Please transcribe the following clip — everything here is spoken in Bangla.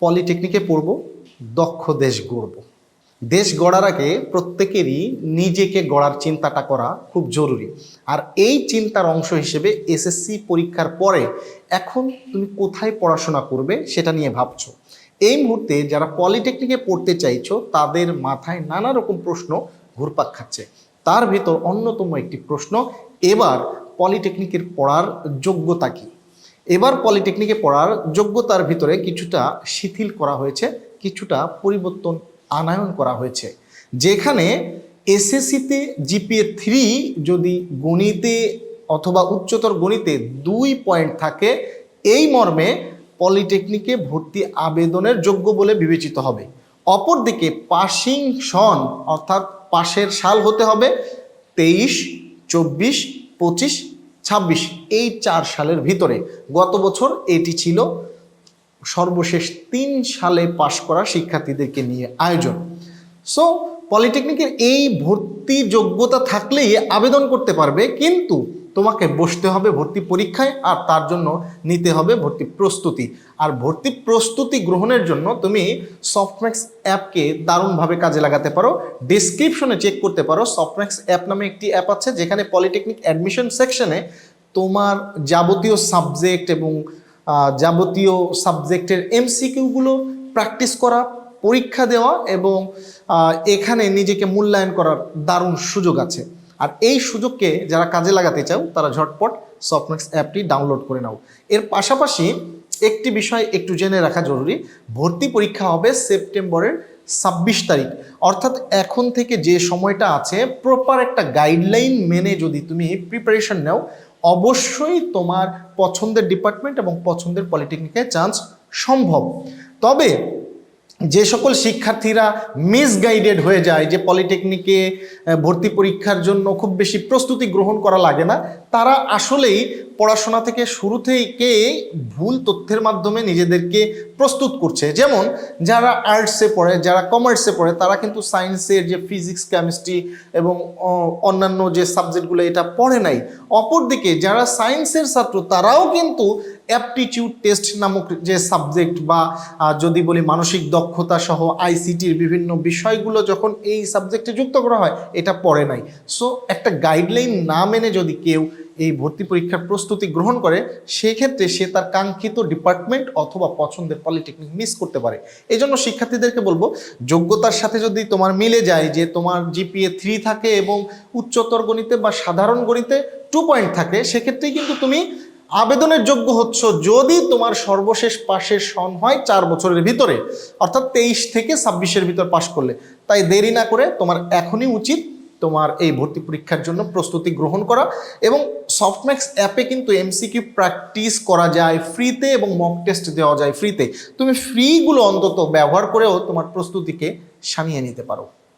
পলিটেকনিকে পড়ব, দক্ষ দেশ গড়ব। দেশ গড়ার আগে প্রত্যেকেরই নিজেকে গড়ার চিন্তাটা করা খুব জরুরি। আর এই চিন্তার অংশ হিসেবে এসএসসি পরীক্ষার পরে এখন তুমি কোথায় পড়াশোনা করবে সেটা নিয়ে ভাবছো। এই মুহূর্তে যারা পলিটেকনিকে পড়তে চাইছো তাদের মাথায় নানা রকম প্রশ্ন ঘুরপাক খাচ্ছে। তার ভিতর অন্যতম একটি প্রশ্ন, এবার পলিটেকনিকের পড়ার যোগ্যতা কী? এবার পলিটেকনিকে পড়ার যোগ্যতার ভিতরে কিছুটা শিথিল করা হয়েছে, কিছুটা পরিবর্তন আনায়ন করা হয়েছে। যেখানে এসএসসিতে জিপিএ 3 যদি গণিতে অথবা উচ্চতর গণিতে 2 পয়েন্ট থাকে, এই মর্মে পলিটেকনিকে ভর্তি আবেদনের যোগ্য বলে বিবেচিত হবে। অপরদিকে পাসিং সন অর্থাৎ পাশের সাল হতে হবে 23, 24, 25, 26, এই 4 সালের ভিতরে। গত বছর এটি ছিল সর্বশেষ 3 সালে পাশ করা শিক্ষার্থীদেরকে নিয়ে আয়োজন। সো পলিটেকনিকের এই ভর্তি যোগ্যতা থাকলেই আবেদন করতে পারবে, কিন্তু তোমাকে বসতে হবে ভর্তি পরীক্ষায়, আর তার জন্য নিতে হবে ভর্তি প্রস্তুতি। আর ভর্তি প্রস্তুতি গ্রহণের জন্য তুমি সফটম্যাক্স অ্যাপকে দারুণভাবে কাজে লাগাতে পারো। ডেসক্রিপশনে চেক করতে পারো, সফটম্যাক্স অ্যাপ নামে একটি অ্যাপ আছে, যেখানে পলিটেকনিক অ্যাডমিশন সেকশনে তোমার যাবতীয় সাবজেক্ট এবং যাবতীয় সাবজেক্টের এমসিকিউগুলো প্র্যাকটিস করা, পরীক্ষা দেওয়া এবং এখানে নিজেকে মূল্যায়ন করার দারুণ সুযোগ আছে। আর এই সুযোগকে যারা কাজে লাগাতে চাও তারা ঝটপট সফটম্যাক্স অ্যাপটি ডাউনলোড করে নাও। এর পাশাপাশি একটি বিষয় একটু জেনে রাখা জরুরি, ভর্তি পরীক্ষা হবে সেপ্টেম্বরের 26 তারিখ। অর্থাৎ এখন থেকে যে সময়টা আছে, প্রপার একটা গাইডলাইন মেনে যদি তুমি প্রিপারেশন নাও, অবশ্যই তোমার পছন্দের ডিপার্টমেন্ট এবং পছন্দের পলিটেকনিকে চান্স সম্ভব। তবে যে সকল শিক্ষার্থীরা মিসগাইডেড হয়ে যায় যে পলিটেকনিকে ভর্তি পরীক্ষার জন্য খুব বেশি প্রস্তুতি গ্রহণ করা লাগে না, তারা আসলেই পড়াশোনা থেকে শুরু থেকে ভুল তথ্যের মাধ্যমে নিজেদেরকে প্রস্তুত করছে। যেমন যারা আর্টসে পড়ে, যারা কমার্সে পড়ে, তারা কিন্তু সায়েন্সের যে ফিজিক্স, কেমিস্ট্রি এবং অন্যান্য যে সাবজেক্টগুলো এটা পড়ে নাই। অপরদিকে যারা সায়েন্সের ছাত্র তারাও কিন্তু অ্যাপটিটিউড টেস্ট নামক যে সাবজেক্ট বা যদি বলি মানসিক দক্ষতা সহ আইসিটির বিভিন্ন বিষয়গুলো যখন এই সাবজেক্টে যুক্ত করা হয়, এটা পড়ে নাই। সো একটা গাইডলাইন না মেনে যদি কেউ এই ভর্তি পরীক্ষার প্রস্তুতি গ্রহণ করে, সেক্ষেত্রে সে তার কাঙ্ক্ষিত ডিপার্টমেন্ট অথবা পছন্দের পলিটেকনিক মিস করতে পারে। এই জন্য শিক্ষার্থীদেরকে বলবো, যোগ্যতার সাথে যদি তোমার মিলে যায় যে তোমার জিপিএ 3 থাকে এবং উচ্চতর গণিতে বা সাধারণ গণিতে 2 পয়েন্ট থাকে, সেক্ষেত্রেই কিন্তু তুমি আবেদনের যোগ্য হচ্ছ যদি তোমার সর্বশেষ পাশের সন হয় 4 বছরের ভিতরে, অর্থাৎ 23 থেকে 26-এর ভিতর পাশ করলে। তাই দেরি না করে তোমার এখনই উচিত তোমার এই ভর্তি পরীক্ষার জন্য প্রস্তুতি গ্রহণ করা। এবং সফটম্যাক্স অ্যাপে কিন্তু এমসিকিউ প্র্যাকটিস করা যায় ফ্রিতে এবং মক টেস্ট দেওয়া যায় ফ্রিতে। তুমি ফ্রিগুলো অন্তত ব্যবহার করেও তোমার প্রস্তুতিকে সানিয়ে নিতে পারো।